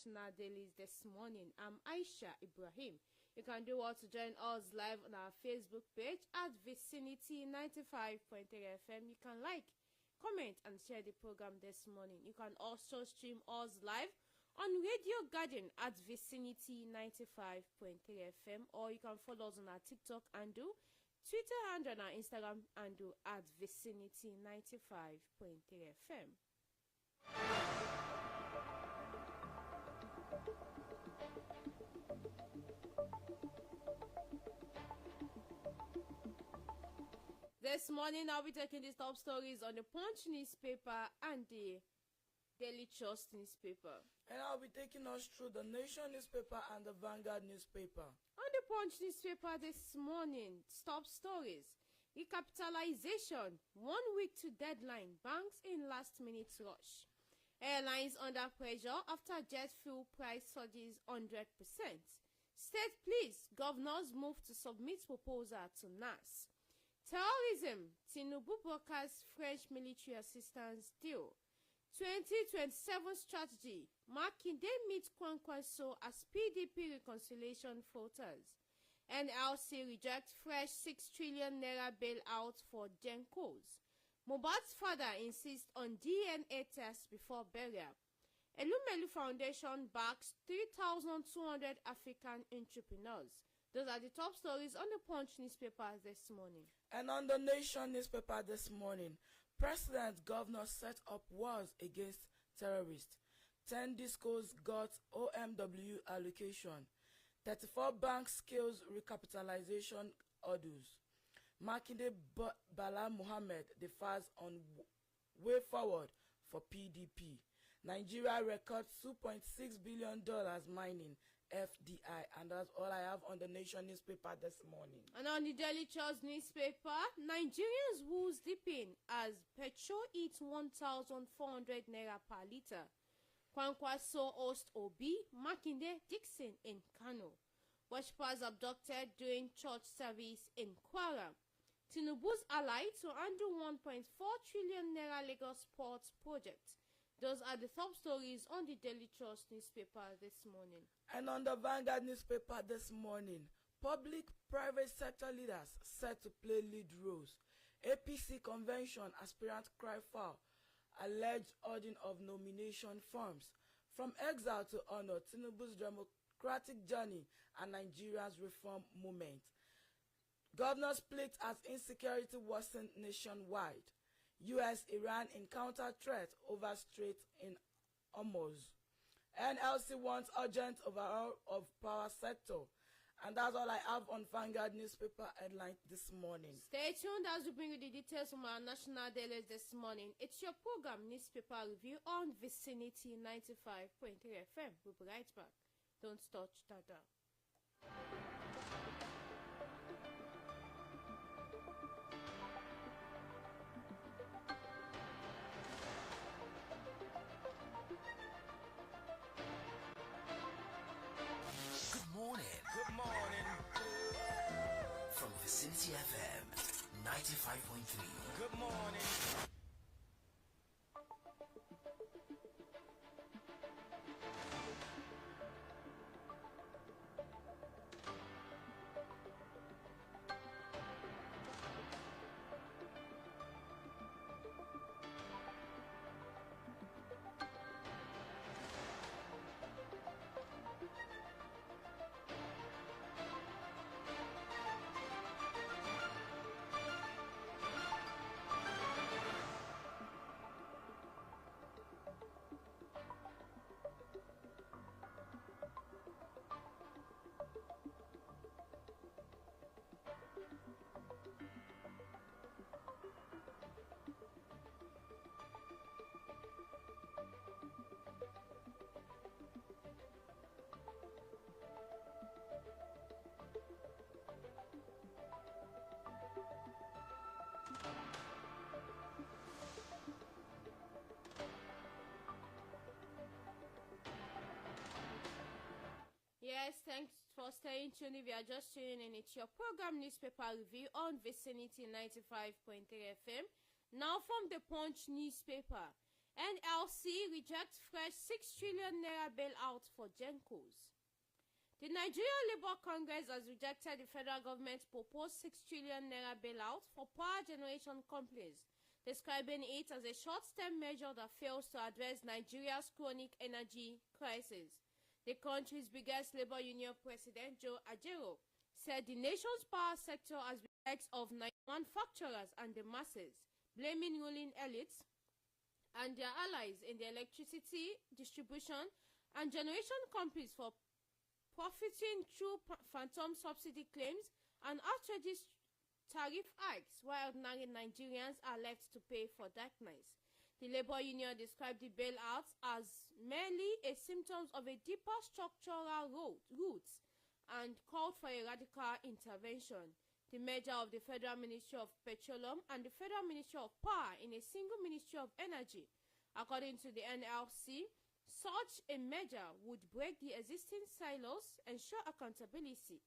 national dailies this morning. I'm AISHA IBRAHIM. You can do what to join us live on our Facebook page at Vicinity 95.3 FM. You can like, comment, and share the program this morning. You can also stream us live on Radio Garden at Vicinity 95.3 FM, or you can follow us on our TikTok and Twitter and on our Instagram and at Vicinity 95.3 FM. This morning, I'll be taking the top stories on the Punch newspaper and the Daily Trust newspaper. And I'll be taking us through the Nation newspaper and the Vanguard newspaper. On the Punch newspaper this morning, top stories. Recapitalization, 1 week to deadline, banks in last-minute rush. Airlines under pressure after jet fuel price surges 100%. State police, governors move to submit proposal to NAS. Terrorism, Tinubu brokers French military assistance deal. 2027 strategy, Makinde meet Kwankwaso as PDP reconciliation voters. NLC reject fresh 6 trillion naira bailout for Gencos. Mohbad's father insists on DNA test before burial. Elumelu Foundation backs 3,200 African entrepreneurs. Those are the top stories on the Punch newspaper this morning. And on the Nation newspaper this morning, President Governor set up wars against terrorists. 10 discos got OMW allocation. 34 banks scales recapitalization orders. Makinde Bala Mohammed defies on way forward for PDP. Nigeria records $2.6 billion mining FDI, and that's all I have on the Nation newspaper this morning. And on the Daily Trust newspaper, Nigerians woos dipping as petrol eats 1,400 naira per litre. Kwankwaso host Obi, Makinde Dixon in Kano. Worshippers abducted during church service in Kwara. Tinubu's ally to undo 1.4 trillion naira Lagos Port project. Those are the top stories on the Daily Trust newspaper this morning. And on the Vanguard newspaper this morning, public-private sector leaders set to play lead roles. APC convention aspirant cry foul, alleged hoarding of nomination forms. From exile to honor, Tinubu's democratic journey and Nigeria's reform movement. Governors split as insecurity worsened nationwide. U.S.-Iran encounter threat over Strait in Hormuz. NLC wants urgent overhaul of power sector. And that's all I have on Vanguard newspaper headline this morning. Stay tuned as we bring you the details from our national dailies this morning. It's your program, Newspaper Review, on Vicinity 95.3 FM. We'll be right back. Don't touch that down. Good morning. From Vicinity FM 95.3. Good morning. Yes, thanks for staying tuned. If you are just tuning in, it's your program Newspaper Review on Vicinity 95.3 FM. Now from the Punch newspaper, NLC rejects fresh 6 trillion naira bailout for Gencos. The Nigeria Labour Congress has rejected the federal government's proposed 6 trillion naira bailout for power generation companies, describing it as a short-term measure that fails to address Nigeria's chronic energy crisis. The country's biggest labor union president, Joe Ajero, said the nation's power sector has been the of manufacturers and the masses, blaming ruling elites and their allies in the electricity distribution and generation companies for profiting through phantom subsidy claims and outrageous tariff hikes, while ordinary Nigerians are left to pay for darkness. The labor union described the bailouts as merely a symptom of a deeper structural roots and called for a radical intervention. The merger of the Federal Ministry of Petroleum and the Federal Ministry of Power in a single Ministry of Energy. According to the NLC, such a merger would break the existing silos, ensure accountability,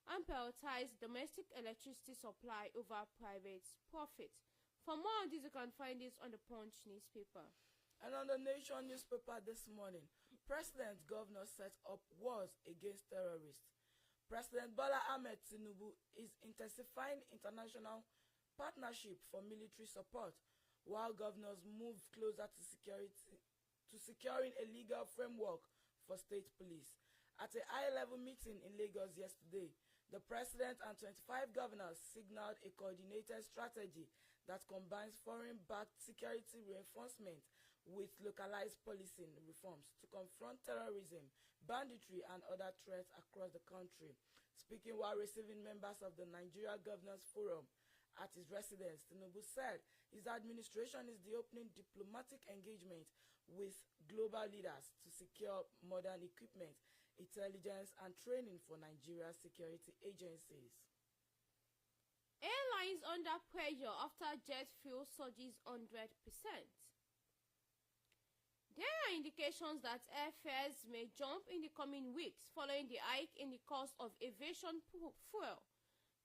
and prioritize domestic electricity supply over private profit. For more on this, you can find this on the Punch newspaper. And on the Nation newspaper this morning, President Governor set up wars against terrorists. President Bola Ahmed Tinubu is intensifying international partnership for military support, while governors move closer to securing a legal framework for state police. At a high-level meeting in Lagos yesterday, the president and 25 governors signaled a coordinated strategy that combines foreign-backed security reinforcement with localized policing reforms to confront terrorism, banditry, and other threats across the country. Speaking while receiving members of the Nigeria Governors Forum at his residence, Tinubu said his administration is the opening diplomatic engagement with global leaders to secure modern equipment, intelligence, and training for Nigeria's security agencies. Airlines under pressure after jet fuel surges 100%. There are indications that airfares may jump in the coming weeks following the hike in the cost of aviation fuel,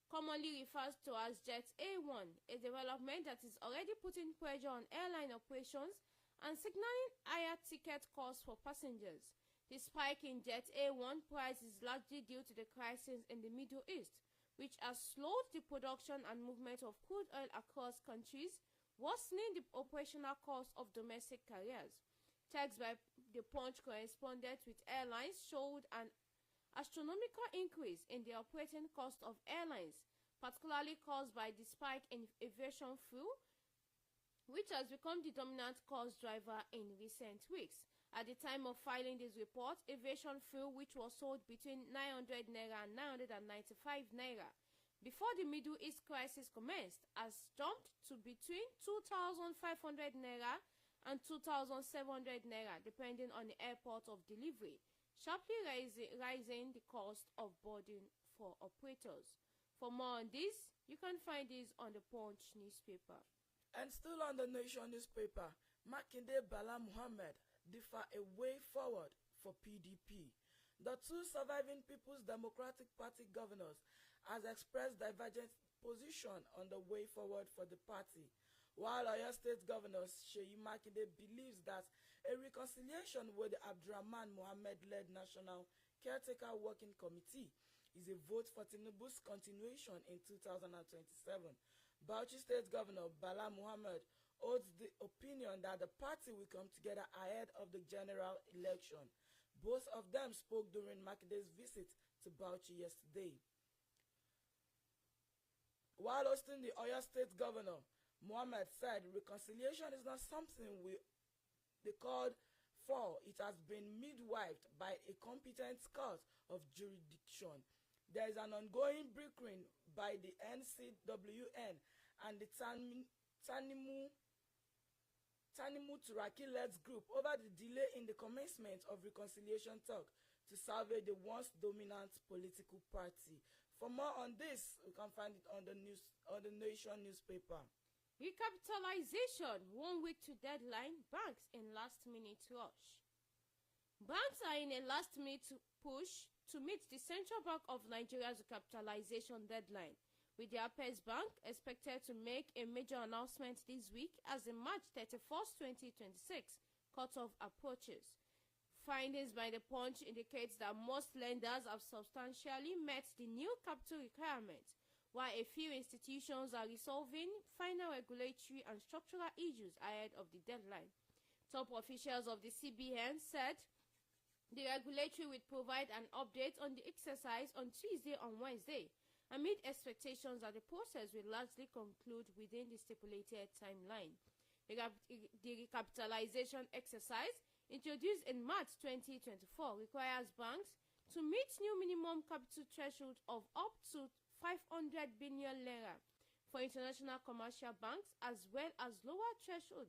commonly referred to as Jet A1, a development that is already putting pressure on airline operations and signaling higher ticket costs for passengers. The spike in Jet A1 price is largely due to the crisis in the Middle East, which has slowed the production and movement of crude oil across countries, worsening the operational costs of domestic carriers. Checks by the Punch correspondent with airlines showed an astronomical increase in the operating cost of airlines, particularly caused by the spike in aviation fuel, which has become the dominant cost driver in recent weeks. At the time of filing this report, aviation fuel, which was sold between 900 naira and 995 naira before the Middle East crisis commenced, has jumped to between 2,500 naira and 2,700 naira, depending on the airport of delivery, sharply rising the cost of boarding for operators. For more on this, you can find this on the Punch newspaper. And still on the Nation newspaper, Makinde Bala Muhammad differ a way forward for PDP. The two surviving People's Democratic Party governors has expressed divergent position on the way forward for the party, while Oyo State Governor Seyi Makinde believes that a reconciliation with the Abdurrahman Mohammed-led National Caretaker Working Committee is a vote for Tinubu's continuation in 2027. Bauchi State Governor Bala Muhammad holds the opinion that the party will come together ahead of the general election. Both of them spoke during Makinde's visit to Bauchi yesterday. While hosting the Oyo State Governor, Muhammad said reconciliation is not something they called for. It has been midwifed by a competent court of jurisdiction. There is an ongoing bickering by the NCWN and the Tanimu Turaki-led group over the delay in the commencement of reconciliation talk to salvage the once dominant political party. For more on this, you can find it on the Nation newspaper. Recapitalization, 1 week to deadline, banks in last-minute rush. Banks are in a last-minute push to meet the Central Bank of Nigeria's recapitalization deadline, with the Apex Bank expected to make a major announcement this week as the March 31st, 2026 cutoff approaches. Findings by the Punch indicates that most lenders have substantially met the new capital requirements, while a few institutions are resolving final regulatory and structural issues ahead of the deadline. Top officials of the CBN said the regulatory will provide an update on the exercise on Tuesday and Wednesday, amid expectations that the process will largely conclude within the stipulated timeline. The recapitalization exercise, introduced in March 2024, requires banks to meet new minimum capital threshold of up to 500 billion naira for international commercial banks, as well as lower threshold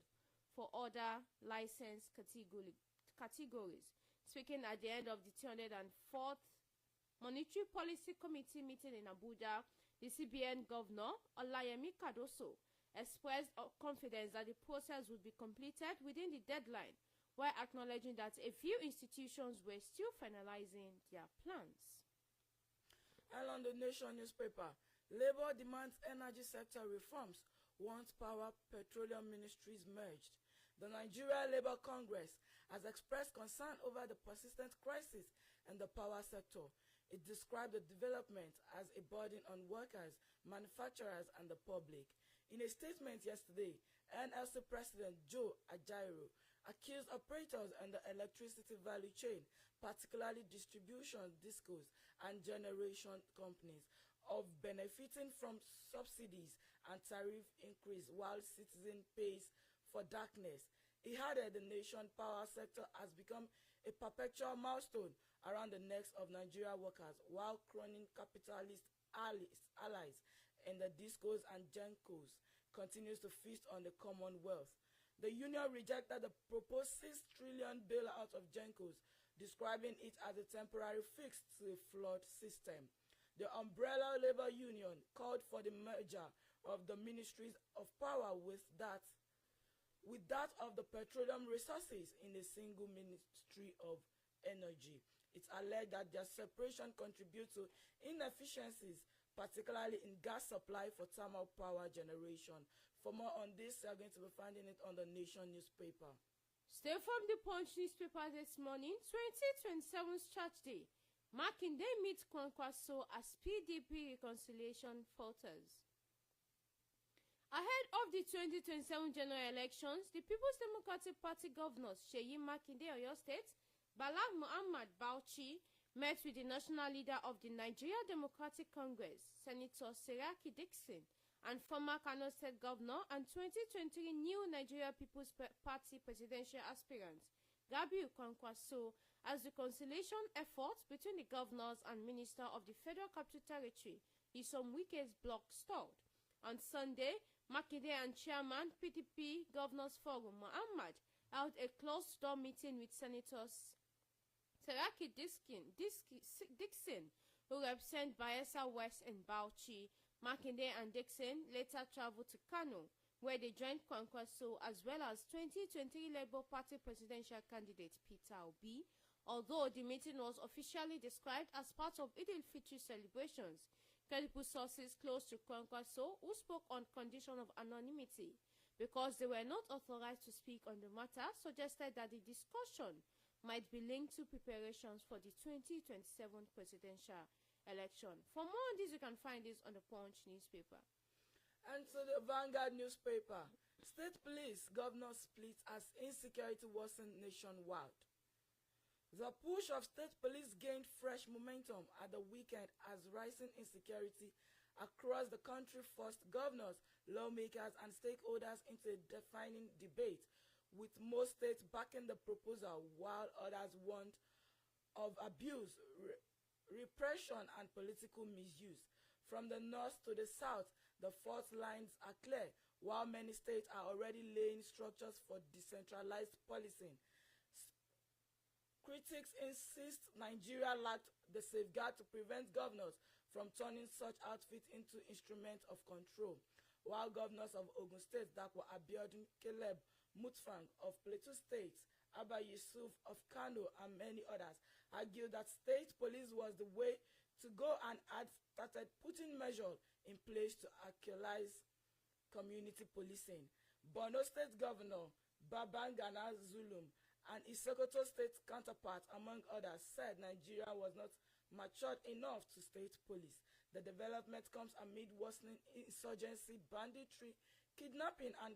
for other licensed categories. Speaking at the end of the 204th Monetary Policy Committee meeting in Abuja, the CBN Governor, Olayemi Cardoso, expressed confidence that the process would be completed within the deadline, while acknowledging that a few institutions were still finalizing their plans. And on the Nation newspaper, Labour demands energy sector reforms once Power Petroleum Ministries merged. The Nigeria Labour Congress has expressed concern over the persistent crisis in the power sector. It described the development as a burden on workers, manufacturers, and the public. In a statement yesterday, NLC President Joe Ajaero accused operators in the electricity value chain, particularly distribution, discos, and generation companies, of benefiting from subsidies and tariff increase while citizen pays for darkness. He added the nation power sector has become a perpetual milestone around the necks of Nigeria workers, while crony capitalist allies in the discos and gencos continues to feast on the commonwealth. The union rejected the proposed 6 trillion bailout of gencos, describing it as a temporary fix to a flawed system. The umbrella labor union called for the merger of the ministries of power with that of the petroleum resources in a single ministry of energy. It's alleged that their separation contributes to inefficiencies, particularly in gas supply for thermal power generation. For more on this, you are going to be finding it on the Nation newspaper. Still from the Punch newspaper this morning, 2027's Church Day. Makinde meets Kwankwaso as PDP reconciliation falters. Ahead of the 2027 general elections, the People's Democratic Party governors Seyi Makinde, Oyo State, Bala Muhammad Bauchi met with the national leader of the Nigeria Democratic Congress, Senator Seraki Dixon, and former Kano State Governor and 2023 new Nigeria People's Party presidential aspirant, Gabriel Kwankwaso, as the conciliation efforts between the governors and Minister of the Federal Capital Territory, Nyesom Wike's bloc stalled. On Sunday, Makinde and Chairman PDP Governors Forum Muhammad held a closed-door meeting with Senators Seraki Dixon, who represent Bayelsa West and Bauchi. Makinde and Dixon later traveled to Kano, where they joined Kwankwaso as well as 2023 Labour Party presidential candidate Peter Obi. Although the meeting was officially described as part of Eid-el-Fitr celebrations, credible sources close to Kwankwaso, who spoke on condition of anonymity because they were not authorized to speak on the matter, suggested that the discussion might be linked to preparations for the 2027 presidential election. For more on this, you can find this on the Punch newspaper. And to the Vanguard newspaper, State Police Governor splits as insecurity worsens nationwide. The push of state police gained fresh momentum at the weekend as rising insecurity across the country forced governors, lawmakers, and stakeholders into a defining debate, with most states backing the proposal while others warned of abuse, repression, and political misuse. From the north to the south, the fault lines are clear, while many states are already laying structures for decentralized policing. Critics insist Nigeria lacked the safeguard to prevent governors from turning such outfits into instruments of control, while governors of Ogun State, Dapo Abiodun, Caleb Mutfwang of Plateau State, Abba Yusuf of Kano, and many others argue that state police was the way to go and had started putting measures in place to actualize community policing. Borno State Governor Babangana Zulum and his Sokoto State counterpart, among others, said Nigeria was not matured enough to state police. The development comes amid worsening insurgency, banditry, kidnapping, and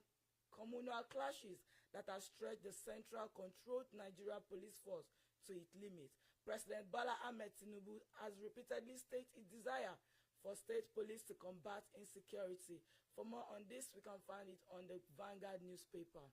communal clashes that have stretched the central controlled Nigeria police force to its limits. President Bola Ahmed Tinubu has repeatedly stated his desire for state police to combat insecurity. For more on this, we can find it on the Vanguard newspaper.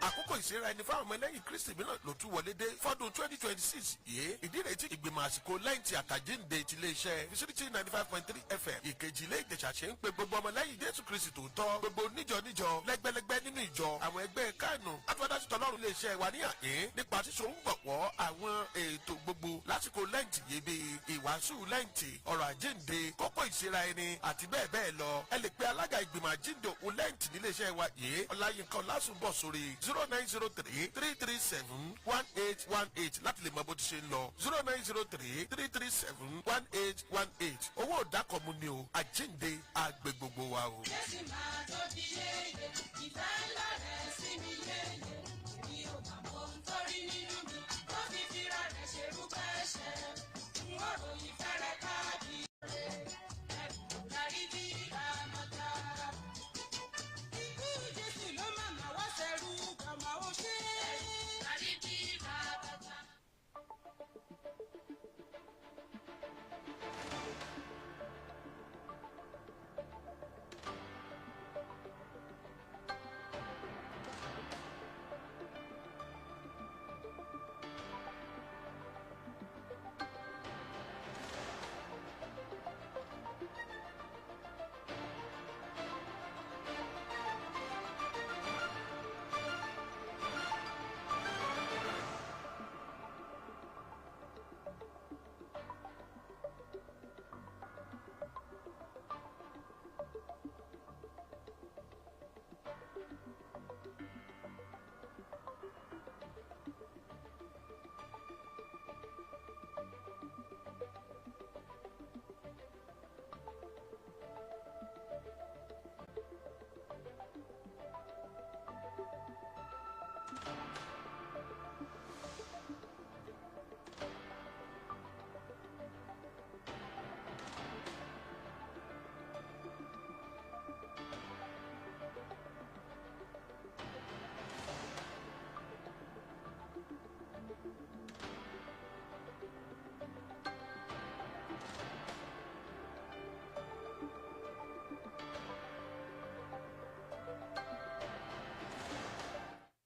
àkókò ìṣera ẹni fáwọn ọmọ ẹlẹ́yìn kristi mìíràn ló tún wọlé dé fọ́dún 2026 yìí ìdí rẹ̀ tí ìgbìmọ̀ àsìkò lẹ́yìn tí àtàjíǹde ti iléeṣẹ́ Vicinity 95.3 FM ìkejì ilé ìjẹ̀ṣà ṣe ń pe gbogbo ọmọ lẹ́yìn jésù kristi tòótọ́ gbogbo níjọ lẹ́gbẹ́lẹ́gbẹ́ nínú ìjọ àwọn ẹgbẹ́ kánù àtúwádájú tọ́lọ́run iléeṣẹ́ wa níyàn nípa ṣíṣe ń gbọ̀pọ̀ àwọn ètò gbogbo lásìkò lẹ́ǹtì yìí bíi ìwàásù lẹ́ǹtì ọ̀rọ̀ àjíǹde kókó ìṣera ẹni àti bẹ́ẹ̀ bẹ́ẹ̀ lọ ẹ lè pe alága ìgbìmọ̀ àjíǹde òun lẹ́ǹtì níléeṣẹ́ wa yìí ọláyínká ọlásùnbọ̀ sórí 0903-337-1818 láti lè mọ bó ti ṣe ń lọ 0903-337-1818 owó ìdákọ̀mú ni o àjíǹde àgbè gbogbo wa o. jésì máa tó di yéèyé ìfẹ́ ńlá rẹ̀ sí mi yéèyé mi ò mà mọ ohun tó rí nínú mi tó fi fira rẹ̀ ṣerúpẹ́ ẹ̀ṣẹ̀ n ó ròyìn fẹ́rẹ̀ káàdì rẹ̀ ẹ̀bùn darí bí ìlànà ikú jésù ló máa mà wá sẹ́rù kàmá ó ṣe darí bí ìlànà.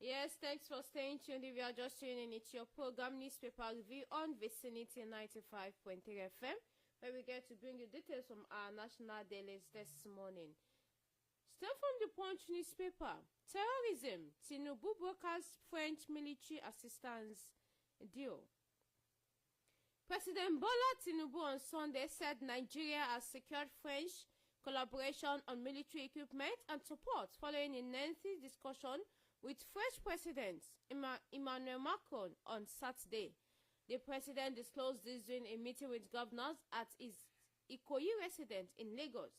Yes, thanks for staying tuned. If you are just tuning in, it's your program Newspaper Review on Vicinity 95.3 FM, where we get to bring you details from our national dailies this morning. Still from the Punch newspaper, terrorism, Tinubu brokers French military assistance deal. President Bola Tinubu on Sunday said Nigeria has secured French collaboration on military equipment and support following a lengthy discussion with French President Emmanuel Macron on Saturday. The president disclosed this during a meeting with governors at his Ikoyi residence in Lagos,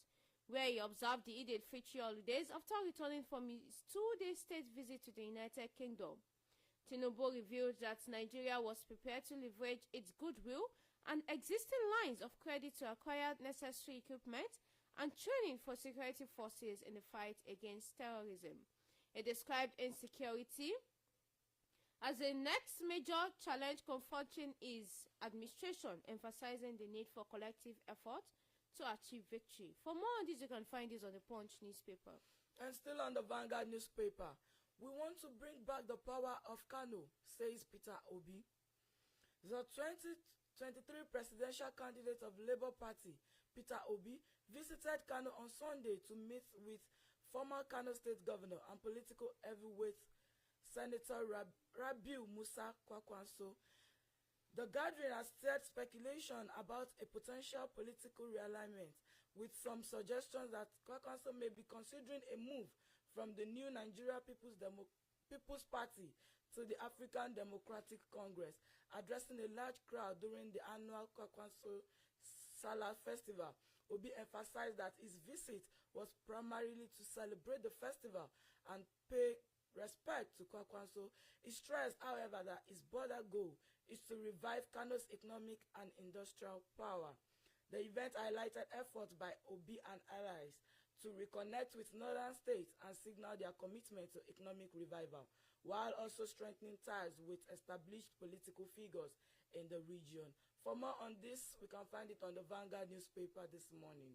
where he observed the Eid al-Fitr holidays after returning from his two-day state visit to the United Kingdom. Tinubu revealed that Nigeria was prepared to leverage its goodwill and existing lines of credit to acquire necessary equipment and training for security forces in the fight against terrorism. It described insecurity as the next major challenge confronting his administration, emphasizing the need for collective effort to achieve victory. For more on this, you can find this on the Punch newspaper. And still on the Vanguard newspaper, we want to bring back the power of Kano, says Peter Obi. The 2023 presidential candidate of Labour Party, Peter Obi, visited Kano on Sunday to meet with former Kano State Governor and political heavyweight Senator Rabiu Musa Kwakwanso. The gathering has stirred speculation about a potential political realignment, with some suggestions that Kwakwanso may be considering a move from the new Nigeria People's Party to the African Democratic Congress. Addressing a large crowd during the annual Kwakwanso Salah Festival, Obi emphasized that his visit was primarily to celebrate the festival and pay respect to Kwakwanso. He stressed, however, that his broader goal is to revive Kano's economic and industrial power. The event highlighted efforts by Obi and allies to reconnect with northern states and signal their commitment to economic revival, while also strengthening ties with established political figures in the region. For more on this, we can find it on the Vanguard newspaper this morning.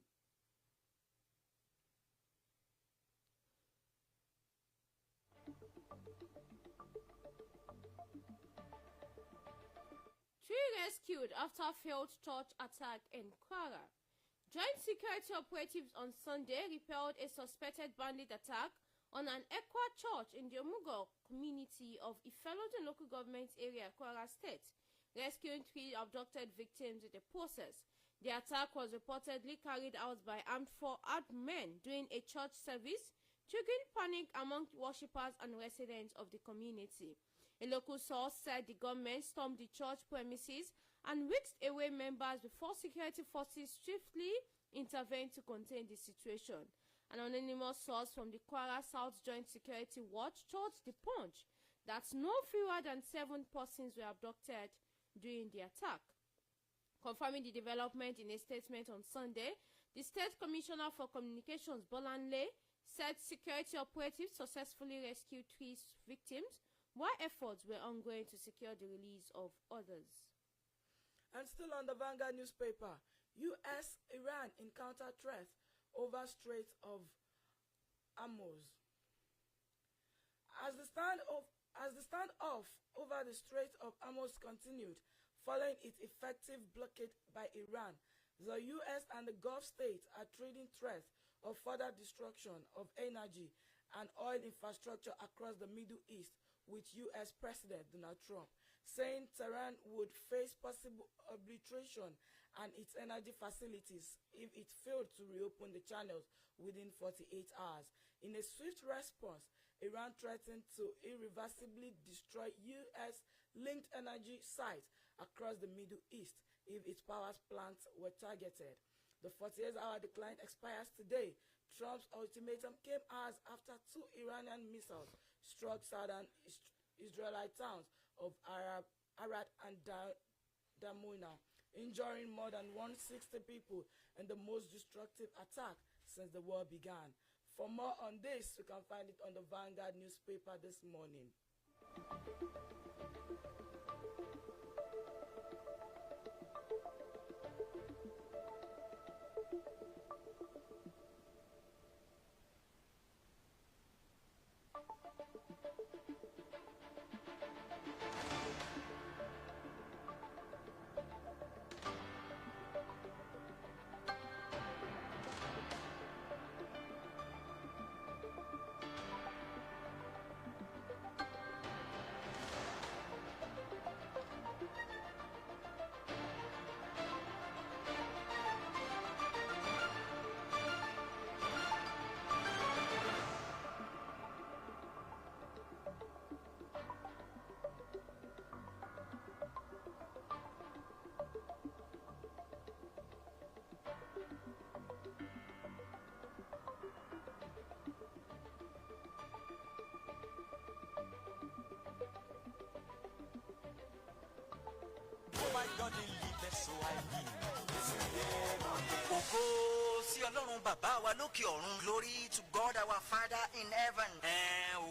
Three rescued after failed church attack in Kwara. Joint security operatives on Sunday repelled a suspected bandit attack on an Ekwa church in the Omugo community of Ifelodun local government area, Kwara State, rescuing 3 abducted victims in the process. The attack was reportedly carried out by armed men during a church service, triggering panic among worshippers and residents of the community. A local source said the government stormed the church premises and whisked away members before security forces swiftly intervened to contain the situation. An anonymous source from the Kwara South Joint Security Watch told The Punch that no fewer than 7 persons were abducted during the attack. Confirming the development in a statement on Sunday, the State Commissioner for Communications, Bolanle, said security operatives successfully rescued 3 victims, while efforts were ongoing to secure the release of others. And still on the Vanguard newspaper, U.S.-Iran encounter threat over Strait of Hormuz. As the standoff over the Strait of Hormuz continued, following its effective blockade by Iran, the U.S. and the Gulf states are trading threats of further destruction of energy and oil infrastructure across the Middle East, with U.S. President Donald Trump saying Tehran would face possible arbitration and its energy facilities if it failed to reopen the channels within 48 hours. In a swift response, Iran threatened to irreversibly destroy U.S.-linked energy sites across the Middle East if its power plants were targeted. The 48-hour decline expires today. Trump's ultimatum came hours after 2 Iranian missiles struck southern Israeli towns of Arad and Damona, injuring more than 160 people in the most destructive attack since the war began. For more on this, you can find it on the Vanguard newspaper this morning. My God, he liveth, so I live. Ògo sí Ọlọ́run bàbá wa lókè ọ̀run. Glory to God our Father in heaven.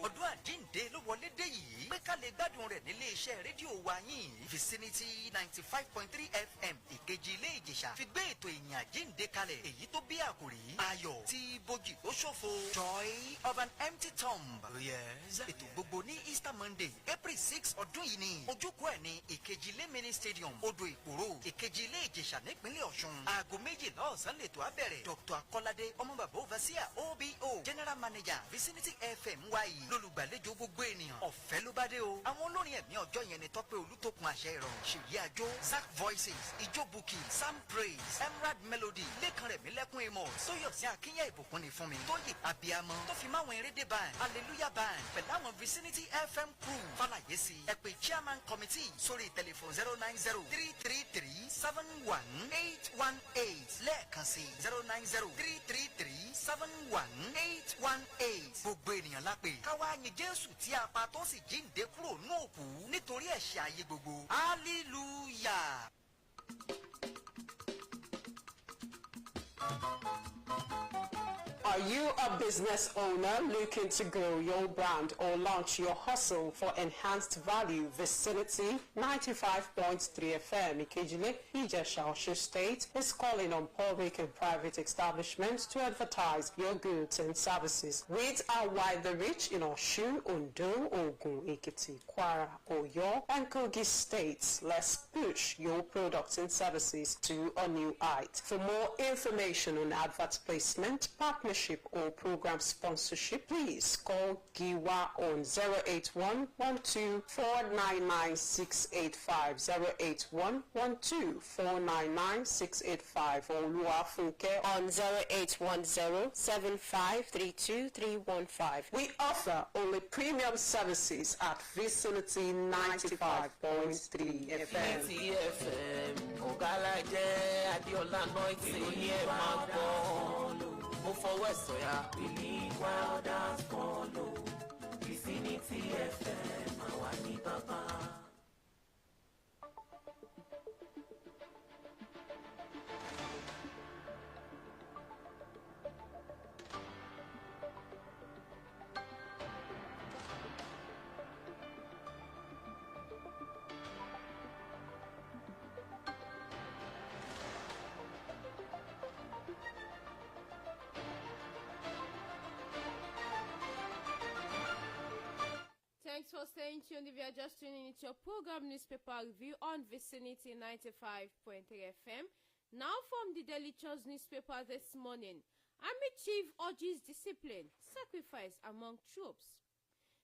Ọdún àjíǹde ló wọlé dé yìí. Pé ká lè gbádùn rẹ̀ nílé iṣẹ́ rédíò wa yín. Vicinity 95.3 FM Ìkejì Ilé Ìjẹ̀ṣà fi gbé ètò ìyìn àjíǹde kalẹ̀. Èyí tó bí àkòrí ayọ̀ tí bojì tó ṣòfò. Joy of an empty tomb. Yes. Ètò gbogbo ní Easter Monday April 6 ọdún yìí ni. Ojúkọ ẹ̀ ní Ìkejì Ilé Mini Stadium Odò Ìpòrò Ìkejì Ilé Ìjẹ̀ṣà nípínlẹ̀ Ọ̀ṣun. Aago 12 ọ̀sán lètò á bẹ̀rẹ̀. Dr. Akolade Ọmọbàbá Overseer OBO General Manager Vicinity FM wáyé lólùgbàlejò gbogbo ènìyàn ọ̀fẹ́ ló bá dé o. Àwọn olórin ẹ̀mí ọjọ́ yẹn ni Tọ́pẹ́ Olútókun àṣẹ ìrọ̀rùn Ṣèyí Àjò Zack Voices Ijó Buki Sam Praise Emerald Melody Lẹ́kan Rẹ̀mílẹ́kún Amos Tóyọ̀sí Akínyẹ̀ Ìbùkún ni fún mi Tóyè Abiyamọ tó fi máwọn erédé band Hallelujah band pẹ̀lú àwọn Vicinity FM crew fàlàyé sí ẹ pè chairman committee sórí tẹlifon 090-333-71818 lẹ́ẹ̀kan sí 090-333-71818 gbogbo ènìyàn lápè káwá yin Jésù tí a pa tó sì jíǹde kúrò ní òkú nítorí ẹ̀ṣẹ̀ ayé gbogbo hallelujah. Are you a business owner looking to grow your brand or launch your hustle for enhanced value? Vicinity 95.3 FM Ikejile, Ijesha, Osho State is calling on public and private establishments to advertise your goods and services. With our wider reach in Oshu, Ondo, Ogun, Ekiti, Kwara, Oyo, and Kogi states, let's push your products and services to a new height. For more information on advert placement, partnership or program sponsorship, please call Giwa on 081-12-499-685, 081-12-499-685, or Luafunke on 0810-7532-315. We offer only premium services at Vicinity 95.3 FM. FM, Ogalaje, Adiola Noite, mo fọwọ́ sọ̀yà. We need wild as follow. Vicinity FM, àwa ní bàbá. Thanks for staying tuned. If you are just tuning into your program newspaper review on Vicinity 95.3 FM. Now from the Daily Trust newspaper this morning. Army Chief urges discipline, sacrifice among troops.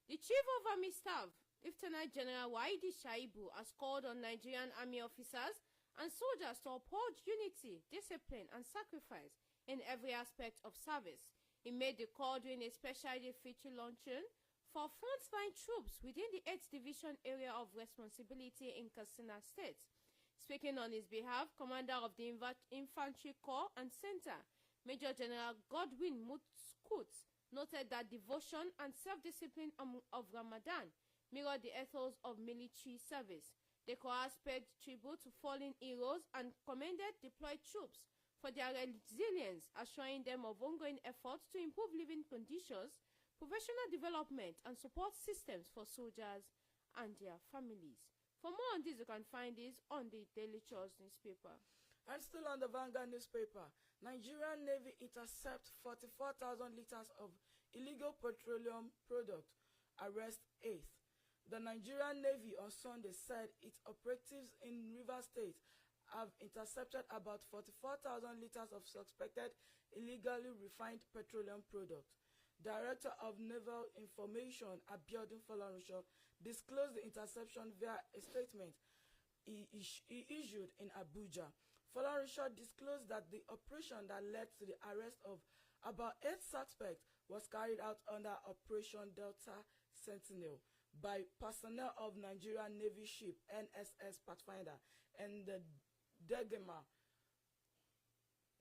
The Chief of Army Staff, Lieutenant General Waidi Shaibu, has called on Nigerian Army officers and soldiers to uphold unity, discipline, and sacrifice in every aspect of service. He made the call during a special feature luncheon for frontline troops within the 8th Division area of responsibility in Katsina State. Speaking on his behalf, Commander of the Infantry Corps and Center, Major General Godwin Mutkut, noted that devotion and self-discipline of Ramadan mirror the ethos of military service. The Corps paid tribute to fallen heroes and commended deployed troops for their resilience, assuring them of ongoing efforts to improve living conditions, professional development, and support systems for soldiers and their families. For more on this, you can find this on the Daily Trust newspaper. And still on the Vanguard newspaper, Nigerian Navy intercept 44,000 liters of illegal petroleum product, arrest 8th. The Nigerian Navy on Sunday said its operatives in Rivers State have intercepted about 44,000 liters of suspected illegally refined petroleum products. Director of Naval Information, Abiodun FOLORUNSHO, disclosed the interception via a statement he issued in Abuja. FOLORUNSHO disclosed that the operation that led to the arrest of about 8 suspects was carried out under Operation Delta Sentinel by personnel of Nigerian Navy ship NSS Pathfinder and the Degema.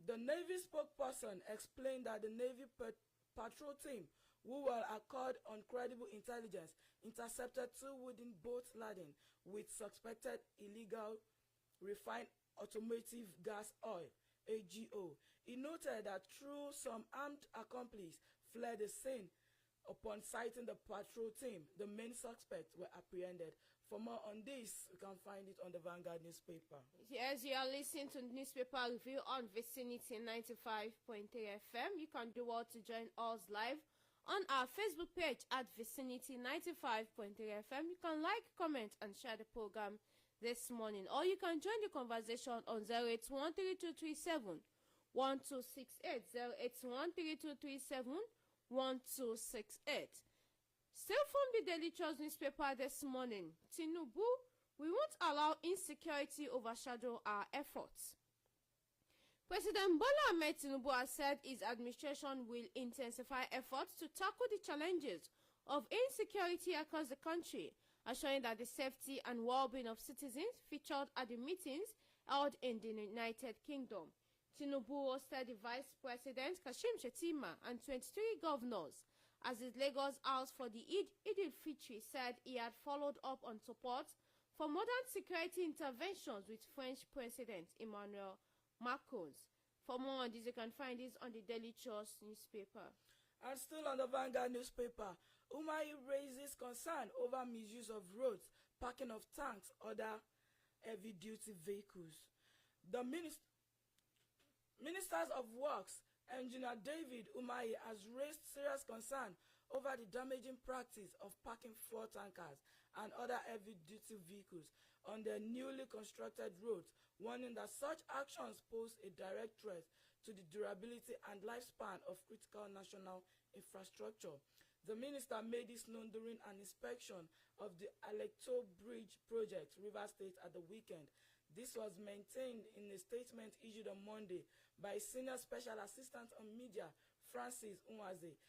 The Navy spokesperson explained that the Navy patrol team, who were acquired on credible intelligence, intercepted 2 wooden boats laden with suspected illegal refined automotive gas oil, AGO. He noted that through some armed accomplices fled the scene. Upon sighting the patrol team, the main suspects were apprehended. For more on this, you can find it on the Vanguard newspaper. Yes, you are listening to the newspaper review on Vicinity 95.3 FM. You can do well to join us live on our Facebook page at Vicinity 95.3 FM. You can like, comment, and share the program this morning. Or you can join the conversation on 0813237 1268 0813237 1268. Still from the Daily Trust newspaper this morning, Tinubu, we won't allow insecurity overshadow our efforts. President Bola Ahmed Tinubu has said his administration will intensify efforts to tackle the challenges of insecurity across the country, assuring that the safety and well-being of citizens featured at the meetings held in the United Kingdom. Tinubu hosted the Vice President Kashim Shettima and 23 governors as his Lagos House for the Eid al-Fitr said he had followed up on support for modern security interventions with French President Emmanuel Macron. For more on this, you can find this on the Daily Trust newspaper. And still on the Vanguard newspaper, Umahi raises concern over misuse of roads, parking of tanks, other heavy-duty vehicles. The Ministers of Works, Engineer David Umahi, has raised serious concern over the damaging practice of parking fuel tankers and other heavy-duty vehicles on their newly constructed roads, warning that such actions pose a direct threat to the durability and lifespan of critical national infrastructure. The minister made this known during an inspection of the Alecto Bridge project, Rivers State, at the weekend. This was maintained in a statement issued on Monday by Senior Special Assistant on Media, Francis Nwaze,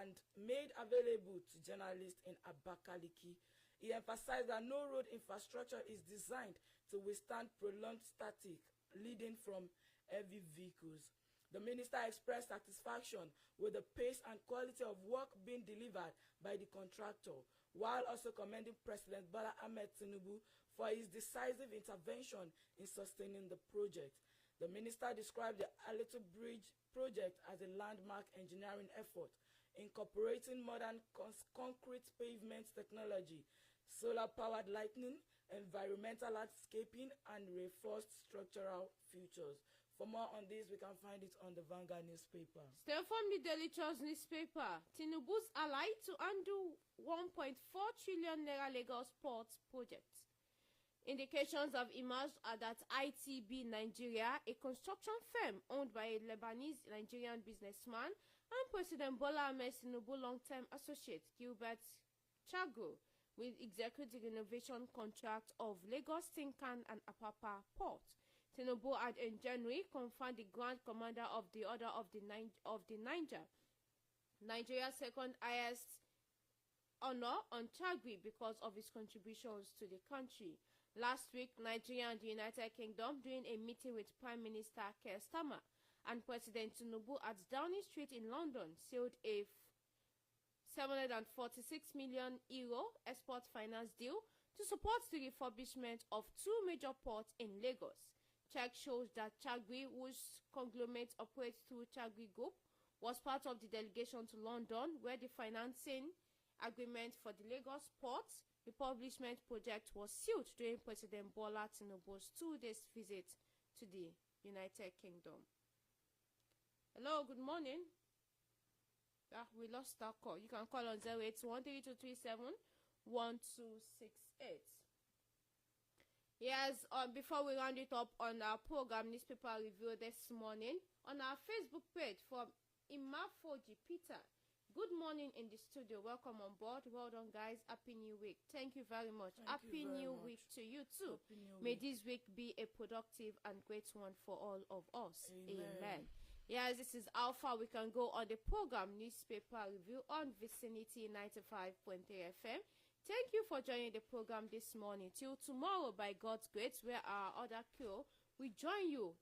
and made available to journalists in Abakaliki. He emphasized that no road infrastructure is designed to withstand prolonged static leading from heavy vehicles. The minister expressed satisfaction with the pace and quality of work being delivered by the contractor, while also commending President Bola Ahmed Tinubu for his decisive intervention in sustaining the project. The minister described the Alecto Bridge project as a landmark engineering effort, incorporating modern concrete pavement technology, solar-powered lighting, environmental landscaping, and reinforced structural features. For more on this, we can find it on the Vanguard newspaper. Still from the Daily Trust newspaper, Tinubu's ally to undo 1.4 trillion naira Lagos Port project. Indications have emerged that ITB Nigeria, a construction firm owned by a Lebanese-Nigerian businessman and President Bola Ahmed Tinubu long-term associate Gilbert Chago, will execute the renovation contract of Lagos, Tinkan and Apapa Port. Tinubu had in January confirmed the Grand Commander of the Order of the Niger, Nigeria's second highest honor, on Chagui because of his contributions to the country. Last week, Nigeria and the United Kingdom, during a meeting with Prime Minister Keir Starmer and President Tinubu at Downing Street in London, sealed a €746 million export finance deal to support the refurbishment of two major ports in Lagos. Check shows that Chagui, whose conglomerate operates through Chagui Group, was part of the delegation to London, where the financing agreement for the Lagos port refurbishment project was sealed during President Bola Tinubu's 2-day visit to the United Kingdom. Hello, good morning. We lost that call. You can call on 08132371268. Yes, before we round it up on our program newspaper review this morning, on our Facebook page from Imafoji Peter. Good morning in the studio. Welcome on board. Well done, guys. Happy New Week. Thank you very much. Happy New Week to you too. May this week be a productive and great one for all of us. Amen. Yes, this is how far we can go on the program newspaper review on Vicinity 95.3 FM. Thank you for joining the program this morning. Till tomorrow, by God's grace, where our other crew, we join you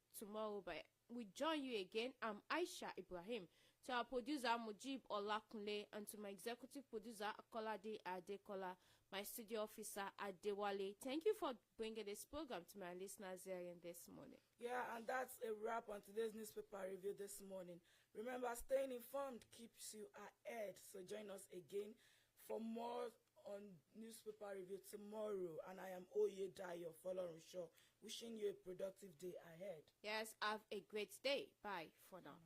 again. I'm Aisha Ibrahim. To our producer Mujib Olakunle, and to my executive producer Akolade Adekola, my studio officer Adewale. Thank you for bringing this program to my listeners here in this morning. Yeah, and that's a wrap on today's newspaper review this morning. Remember, staying informed keeps you ahead. So join us again for more on newspaper review tomorrow. And I am OYEDAYO, FOLORUNSHO, wishing you a productive day ahead. Yes, have a great day. Bye for now.